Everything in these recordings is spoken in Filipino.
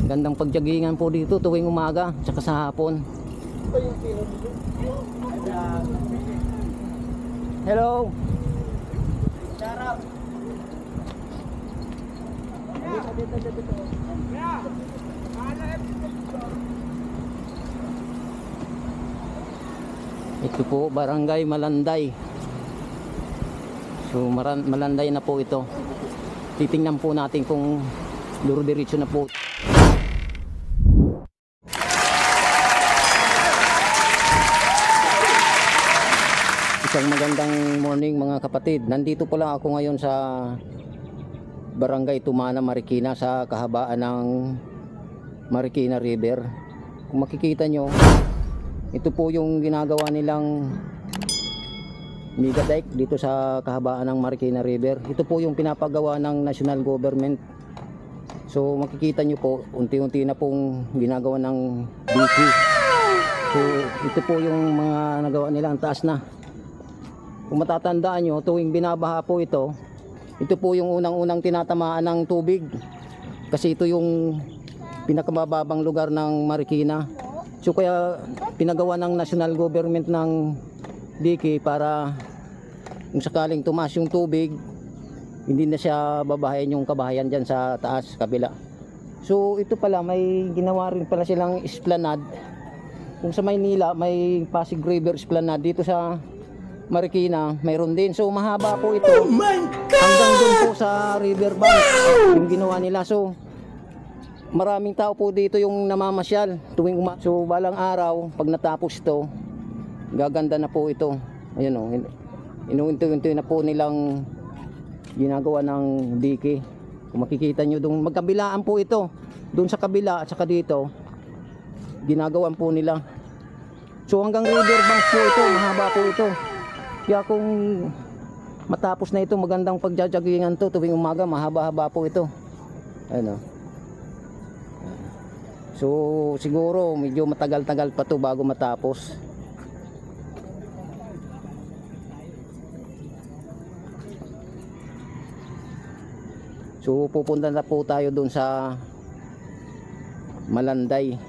Gandang pagjagingan po dito tuwing umaga tsaka sa hapon. Hello. Sarap. Ito po Barangay Malanday. So Malanday na po ito. Titingnan po natin kung duro-diretso na po. Isang magandang morning mga kapatid. Nandito po lang ako ngayon sa Barangay Tumana, Marikina, sa kahabaan ng Marikina River. Kung makikita nyo, ito po yung ginagawa nilang mega dike dito sa kahabaan ng Marikina River. Ito po yung pinapagawa ng national government. So makikita nyo po, unti-unti na pong ginagawa ng DK. So ito po yung mga nagawa nila, ang taas na. Kung matatandaan nyo, tuwing binabaha po ito po yung unang-unang tinatamaan ng tubig. Kasi ito yung pinakamababang lugar ng Marikina. So kaya pinagawa ng national government ng DK para kung sakaling tumaas yung tubig, hindi na siya babahayan yung kabahayan dyan sa taas, kabila. So ito pala, may ginawa rin pala silang esplanade. Kung sa Maynila, may Pasig River esplanade. Dito sa Marikina, mayroon din. So mahaba po ito. Oh my God! Hanggang doon po sa riverbank yung ginawa nila. So maraming tao po dito yung namamasyal tuwing so balang araw, pag natapos ito, gaganda na po ito. Ayun o, inuunti-unti na po nilang ginagawa ng DK. Kung makikita nyo doon, magkabilaan po ito. Doon sa kabila at saka dito, ginagawan po nila. So hanggang riverbank po ito, mahaba po ito. Kaya kung matapos na ito, magandang pagjajagingan to tuwing umaga, mahaba-haba po ito. Ano? So siguro medyo matagal-tagal pa to bago matapos. So pupunta na po tayo dun sa Malanday.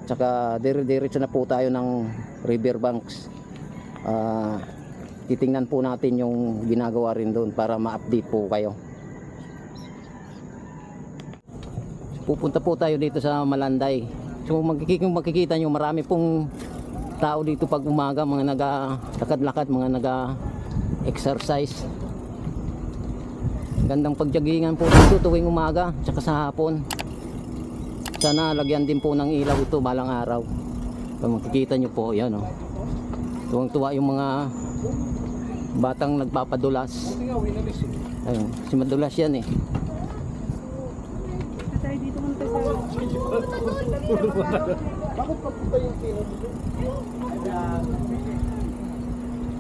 Tsaka dire-diretso na po tayo ng riverbanks. Titingnan po natin yung ginagawa rin doon para ma-update po kayo. Pupunta po tayo dito sa Malanday. So makikita nyo, marami pong tao dito pag umaga, mga nagalakad-lakad, mga naga-exercise. Gandang pagjagingan po dito tuwing umaga tsaka sa hapon. Sana lagyan din po ng ilaw ito balang araw. Kung makikita nyo po, yan o. Tuwang-tuwa yung mga batang nagpapadulas. Ayun, si madulas yan eh.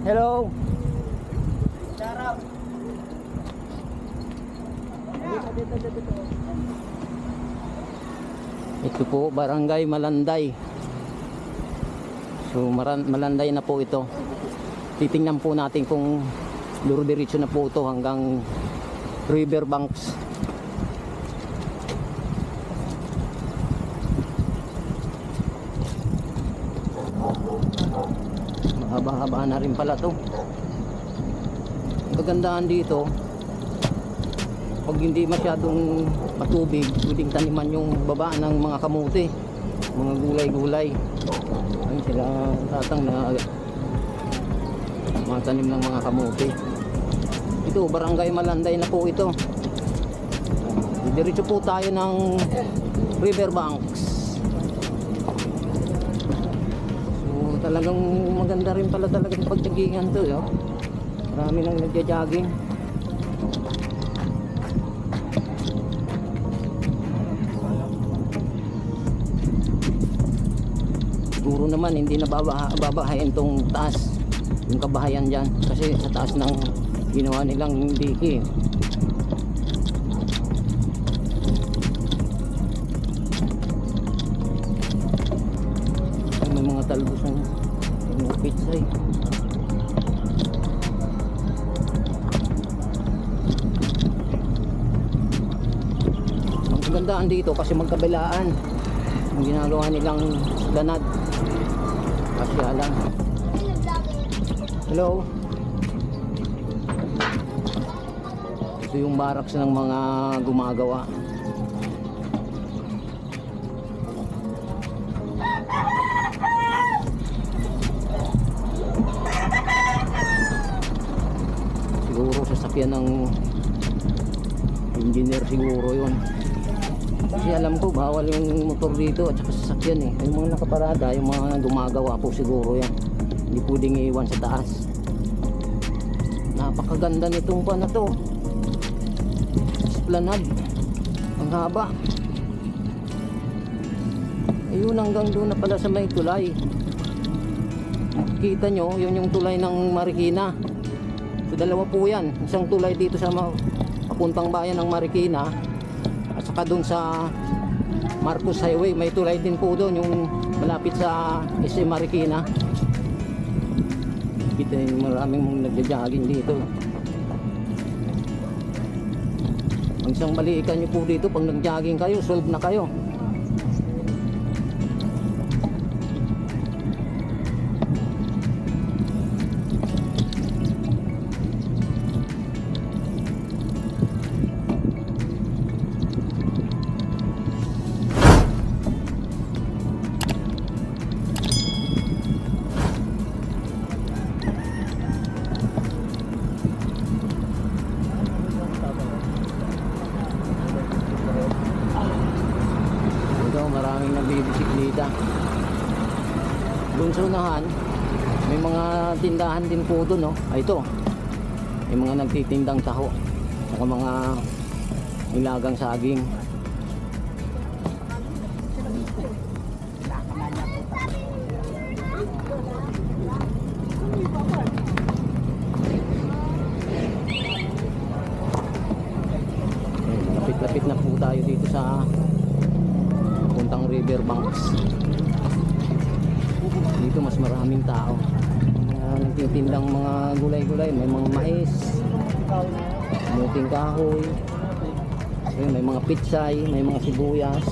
Hello. Sarap. Ito po Barangay Malanday. So Malanday na po ito. Titingnan po natin kung duro-diretso na po ito hanggang riverbanks. Mahaba-haba na rin pala to. Ang kagandahan dito, pag hindi masyadong matubig, pwedeng taniman yung baba ng mga kamote, mga gulay-gulay. Ayun sila tatang na mga tanim ng mga kamote. Ito Barangay Malanday na po ito. Diretso po tayo ng riverbanks. So talagang maganda rin pala talagang pagjagingan to, yo. Marami nang nagja-jogging. Siguro naman hindi na babahayan tong taas, yung kabahayan dyan, kasi sa taas ng ginawa nilang DK. May mga talbos ng mga pitsay. Ang daan dito kasi magkabilaan ang ginagawa nilang lanad. Kasya lang. Hello. Ito yung barracks ng mga gumagawa. Siguro sasakyan ng engineer siguro yun. Kasi alam ko bawal yung motor dito at saka sasakyan eh. Yung mga nakaparada, yung mga gumagawa po siguro yan. Hindi pwedeng iwan sa taas. Napakaganda nitong pa na to. Esplanade. Ang haba. Ayun, hanggang doon na pala sa may tulay. Kita nyo, yun yung tulay ng Marikina. So dalawa po yan. Isang tulay dito sa papuntang bayan ng Marikina. At saka doon sa Marcos Highway, may tulay din po doon, yung malapit sa SM Marikina. Kita yung maraming nagja-jogging dito. Ang isang balikan nyo po dito, pag nag-jogging kayo, solve na kayo. Maraming nagbibisikleta. Doon sa unahan may mga tindahan din po doon, no? Ay, ito may mga nagtitindang taho saka mga nilagang saging. Lapit-lapit na po tayo dito sa puntang river banks. Dito mas maraming tao. Nagtitindang mga gulay-gulay, may mga mais, muting kahoy, may mga pitsay, may mga sibuyas,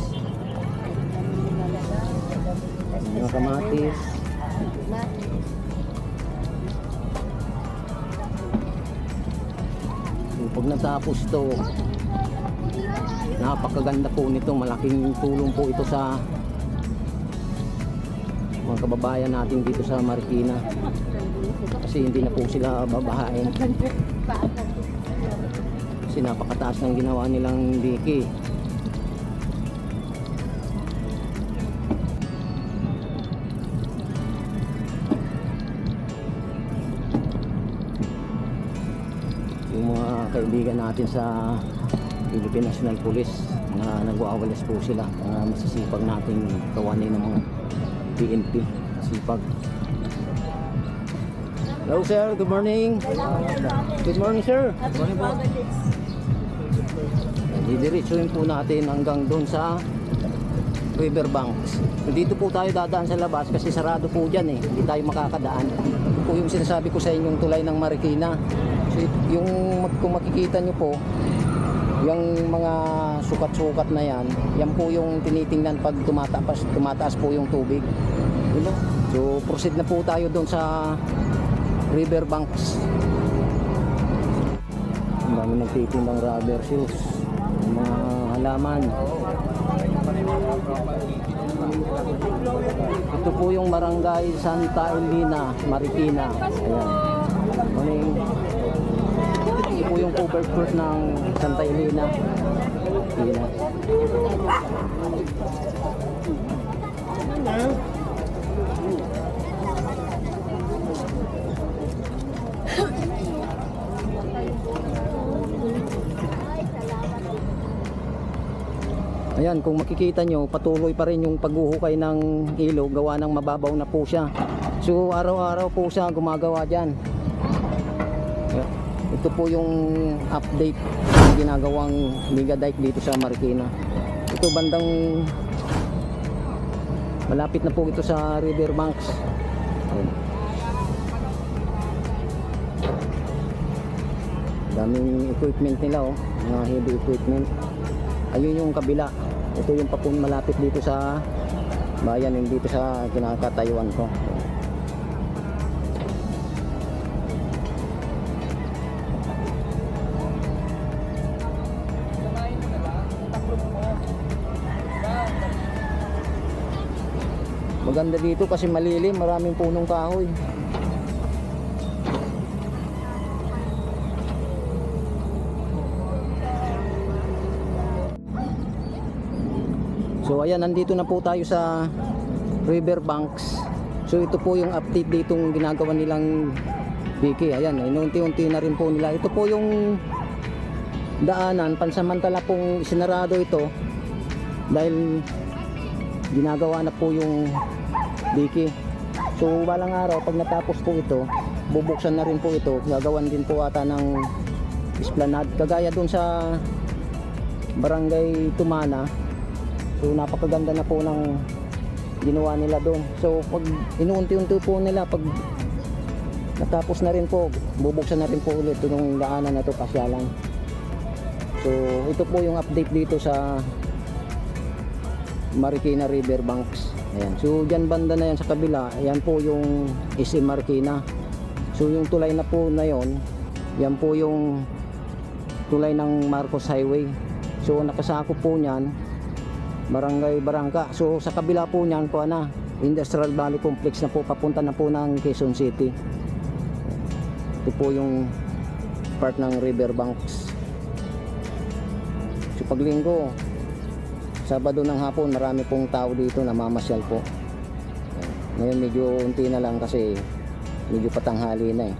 mga kamatis. Pag natapos to, napakaganda po nito. Malaking tulong po ito sa mga kababayan natin dito sa Marikina kasi hindi na po sila babahain kasi napakataas ng ginawa nilang diki. Yung mga kaibigan natin sa Philippine National Police na nagwawalis po sila, masisipag natin kawanin ng mga PNP, sipag. Hello sir, good morning. Good morning sir. Good morning po. Didiretsuhin po natin hanggang doon sa riverbanks. Dito po tayo dadaan sa labas kasi sarado po dyan eh, hindi tayo makakadaan. Ito po yung sinasabi ko sa inyong tulay ng Marikina. So, yung kung makikita nyo po yung mga sukat-sukat na yan po yung tinitingnan pag tumataas po yung tubig. So proceed na po tayo doon sa riverbanks. Ang dami nagtitindang rubber shoes, mga halaman. Ito po yung barangay Santa Elena, Marikina. Ayan. Ito po yung covered fruit ng Santa Elena. Ayan. Ayan, kung makikita nyo, patuloy pa rin yung paghuhukay ng ilog, gawa ng mababaw na po siya. So araw-araw po siya gumagawa dyan. Ito po yung update ng ginagawang mega dike dito sa Marikina. Ito bandang malapit na po ito sa riverbanks. Daming equipment nila, oh, mga heavy equipment. Ayun yung kabila. Ito yung papun malapit dito sa bayan, yung dito sa kinakatayuan ko. Maganda dito kasi malilim, maraming punong kahoy. So ayan, nandito na po tayo sa riverbanks. So ito po yung update ditong ginagawa nilang Biki. Ayan, inunti-unti na rin po nila. Ito po yung daanan, pansamantala pong sinarado ito dahil ginagawa na po yung Biki. So balang araw pag natapos po ito, bubuksan na rin po ito. Gagawan din po ata ng esplanade kagaya dun sa Barangay Tumana. So napakaganda na po ng ginawa nila doon. So pag inuunti-unti po nila, pag natapos na rin po, bubuksan na rin po ulit yung daanan na ito, pasyalan. So ito po yung update dito sa Marikina Riverbanks. Ayan. So dyan banda na yan sa kabila, ayan po yung SM Marikina. So yung tulay na po na yon, yan po yung tulay ng Marcos Highway. So nakasako po niyan Barangay Barangka. So sa kabila po niyan po na Industrial Valley Complex na po, papunta na po ng Quezon City. Ito po yung part ng Riverbanks. So pag linggo, Sabado ng hapon, marami pong tao dito na mamasyal po. Ngayon medyo unti na lang kasi medyo patanghali na eh.